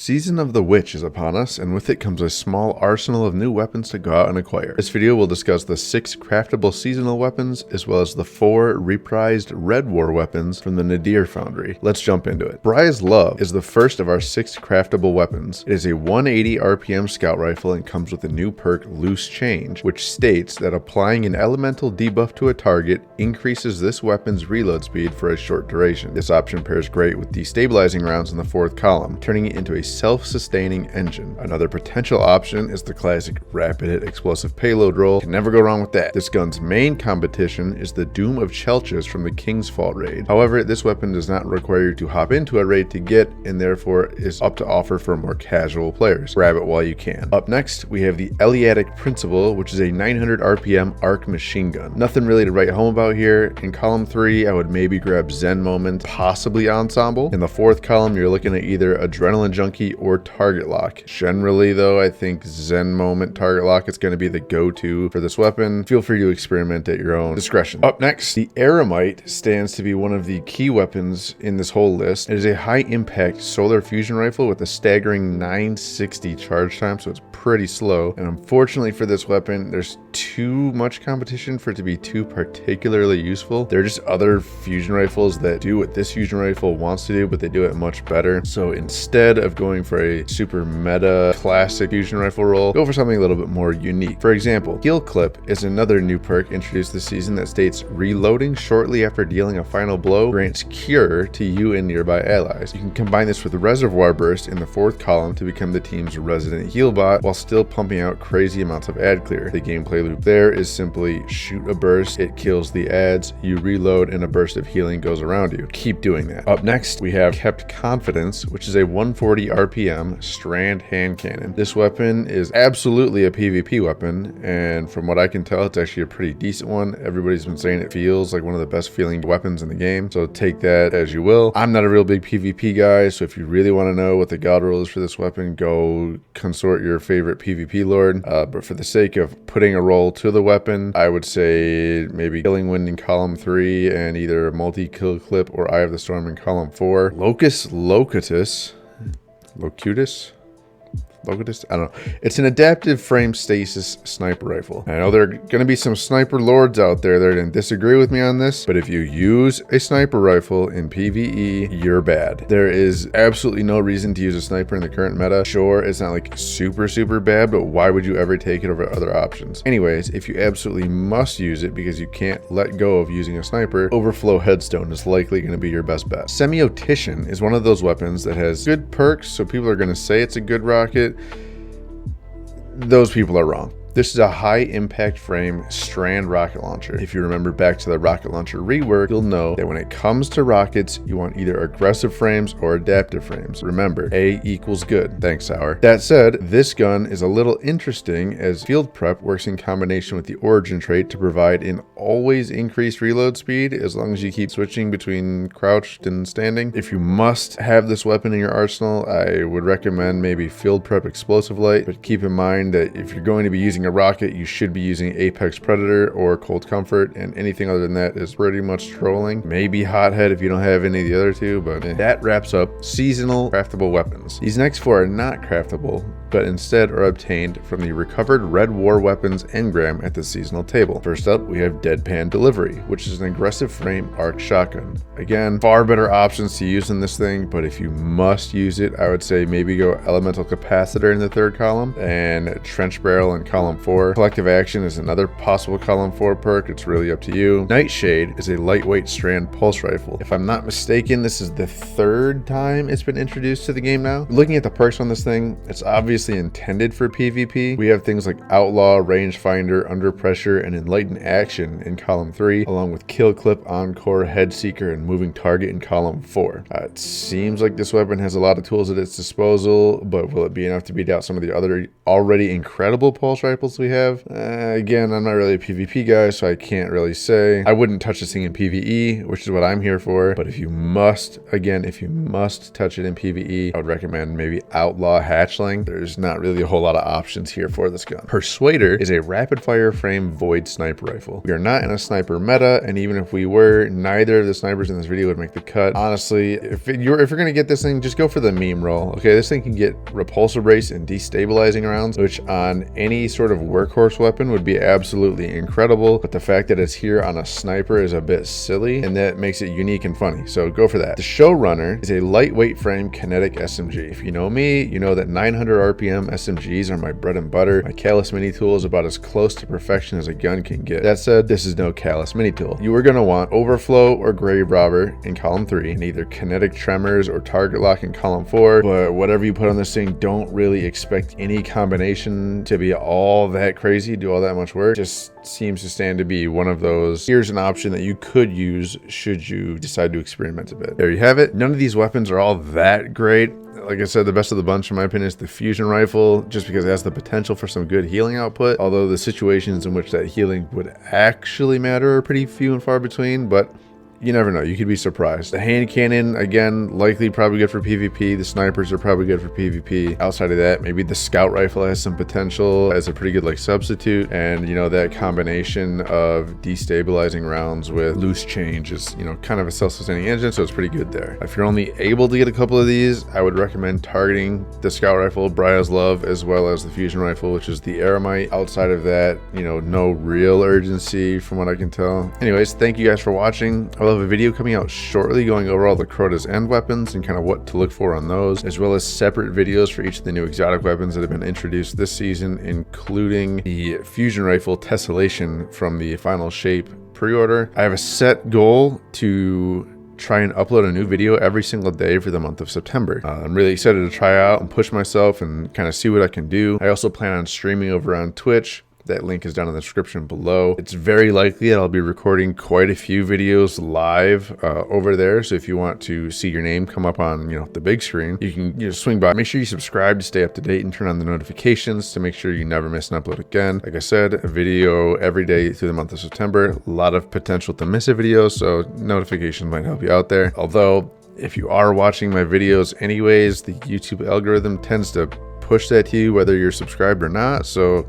Season of the Witch is upon us, and with it comes a small arsenal of new weapons to go out and acquire. This video will discuss the 6 craftable seasonal weapons, as well as the 4 reprised Red War weapons from the Nadir Foundry. Let's jump into it. Brya's Love is the first of our 6 craftable weapons. It is a 180 RPM scout rifle and comes with a new perk, Loose Change, which states that applying an elemental debuff to a target increases this weapon's reload speed for a short duration. This option pairs great with destabilizing rounds in the 4th column, turning it into a self-sustaining engine. Another potential option is the classic rapid hit explosive payload roll. Can never go wrong with that. This gun's main competition is the Doom of Chelchis from the King's Fault raid. However, this weapon does not require you to hop into a raid to get, and therefore is up to offer for more casual players. Grab it while you can. Up next, we have the Eleatic Principle, which is a 900 RPM arc machine gun. Nothing really to write home about here. In column 3, I would maybe grab Zen Moment, possibly Ensemble. In the 4th column, you're looking at either Adrenaline Junkie or Target Lock. Generally though, I think Zen Moment Target Lock is going to be the go-to for this weapon. Feel free to experiment at your own discretion. Up next, the Aeromite stands to be one of the key weapons in this whole list. It is a high impact solar fusion rifle with a staggering 960 charge time, so it's pretty slow. And unfortunately for this weapon, there's too much competition for it to be too particularly useful. There are just other fusion rifles that do what this fusion rifle wants to do, but they do it much better. So instead of going for a super meta classic fusion rifle roll, go for something a little bit more unique. For example, Heal Clip is another new perk introduced this season that states reloading shortly after dealing a final blow grants cure to you and nearby allies. You can combine this with Reservoir Burst in the 4th column to become the team's resident heal bot while still pumping out crazy amounts of ad clear. The gameplay loop there is simply shoot a burst, it kills the ads, you reload, and a burst of healing goes around you. Keep doing that. Up next, we have Kept Confidence, which is a 140 RPM strand hand cannon. This weapon is absolutely a PvP weapon, and from what I can tell, it's actually a pretty decent one. Everybody's been saying it feels like one of the best feeling weapons in the game, so take that as you will. I'm not a real big PvP guy, so if you really want to know what the god roll is for this weapon, go consort your favorite PvP lord, but for the sake of putting a roll to the weapon, I would say maybe Killing Wind in column 3 and either multi-kill clip or Eye of the Storm in column 4. Locutus, I don't know. It's an adaptive frame stasis sniper rifle. I know there are going to be some sniper lords out there that are going to disagree with me on this, but if you use a sniper rifle in PvE, you're bad. There is absolutely no reason to use a sniper in the current meta. Sure, it's not like super bad, but why would you ever take it over other options? Anyways, if you absolutely must use it because you can't let go of using a sniper, Overflow Headstone is likely going to be your best bet. Semiotician is one of those weapons that has good perks, so people are going to say it's a good rocket. Those people are wrong. This is a high impact frame strand rocket launcher. If you remember back to the rocket launcher rework, you'll know that when it comes to rockets, you want either aggressive frames or adaptive frames. Remember, A equals good. Thanks, Sour. That said, this gun is a little interesting as field prep works in combination with the origin trait to provide an always increased reload speed as long as you keep switching between crouched and standing. If you must have this weapon in your arsenal, I would recommend maybe field prep explosive light, but keep in mind that if you're going to be using a rocket, you should be using Apex Predator or Cold Comfort, and anything other than that is pretty much trolling. Maybe Hothead if you don't have any of the other two, but that wraps up seasonal craftable weapons. These next 4 are not craftable, but instead are obtained from the recovered Red War weapons engram at the seasonal table. First up, we have Deadpan Delivery, which is an aggressive frame arc shotgun. Again, far better options to use in this thing, but if you must use it, I would say maybe go Elemental Capacitor in the 3rd column and Trench Barrel in column 4. Collective Action is another possible column 4 perk. It's really up to you. Nightshade is a lightweight strand pulse rifle. If I'm not mistaken, this is the 3rd time it's been introduced to the game now. Looking at the perks on this thing, it's obviously intended for PvP. We have things like Outlaw, Rangefinder, Under Pressure, and Enlightened Action in column 3, along with Kill Clip, Encore, Head Seeker, and Moving Target in column 4. It seems like this weapon has a lot of tools at its disposal, but will it be enough to beat out some of the other already incredible pulse rifles we have? Again, I'm not really a PvP guy, so I can't really say. I wouldn't touch this thing in PvE, which is what I'm here for, but if you must touch it in PvE, I would recommend maybe Outlaw Hatchling. There's there's not really a whole lot of options here for this gun. Persuader is a rapid fire frame void sniper rifle. We are not in a sniper meta, and even if we were, neither of the snipers in this video would make the cut. Honestly, if you're gonna get this thing, just go for the meme roll. Okay, this thing can get repulsor brace and destabilizing rounds, which on any sort of workhorse weapon would be absolutely incredible, but the fact that it's here on a sniper is a bit silly, and that makes it unique and funny, so go for that. The Showrunner is a lightweight frame kinetic SMG. If you know me, you know that 900 RPM SMGs are my bread and butter. My Callus mini tool is about as close to perfection as a gun can get. That said, this is no Callus mini tool. You are going to want Overflow or Grave Robber in column 3, and either kinetic tremors or target lock in column 4, but whatever you put on this thing, don't really expect any combination to be all that crazy, do all that much work. Just seems to stand to be one of those, here's an option that you could use should you decide to experiment a bit. There you have it. None of these weapons are all that great. Like I said, the best of the bunch in my opinion is the fusion rifle, just because it has the potential for some good healing output, although the situations in which that healing would actually matter are pretty few and far between, but you never know, you could be surprised. The hand cannon, again, likely probably good for PvP. The snipers are probably good for PvP. Outside of that, maybe the scout rifle has some potential as a pretty good like substitute, and you know, that combination of destabilizing rounds with loose change is, you know, kind of a self-sustaining engine, so it's pretty good there. If you're only able to get a couple of these, I would recommend targeting the scout rifle, Brya's love, as well as the fusion rifle, which is the Aeromite. Outside of that, you know, no real urgency from what I can tell. Anyways, thank you guys for watching. I will have a video coming out shortly going over all the Crota's end weapons and kind of what to look for on those, as well as separate videos for each of the new exotic weapons that have been introduced this season, including the fusion rifle tessellation from the Final Shape pre-order. I have a set goal to try and upload a new video every single day for the month of September. I'm really excited to try out and push myself and kind of see what I can do. I also plan on streaming over on Twitch. That link is down in the description below. It's very likely that I'll be recording quite a few videos live over there. So if you want to see your name come up on, you know, the big screen, you can swing by. Make sure you subscribe to stay up to date and turn on the notifications to make sure you never miss an upload again. Like I said, a video every day through the month of September. A lot of potential to miss a video, so notifications might help you out there. Although, if you are watching my videos anyways, the YouTube algorithm tends to push that to you whether you're subscribed or not. So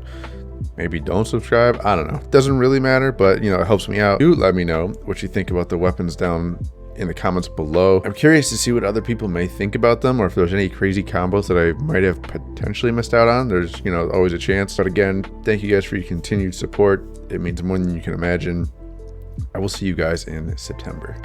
maybe don't subscribe. I don't know. It doesn't really matter, but you know, it helps me out. Do let me know what you think about the weapons down in the comments below. I'm curious to see what other people may think about them, or if there's any crazy combos that I might have potentially missed out on. There's, you know, always a chance. But again, thank you guys for your continued support. It means more than you can imagine. I will see you guys in September.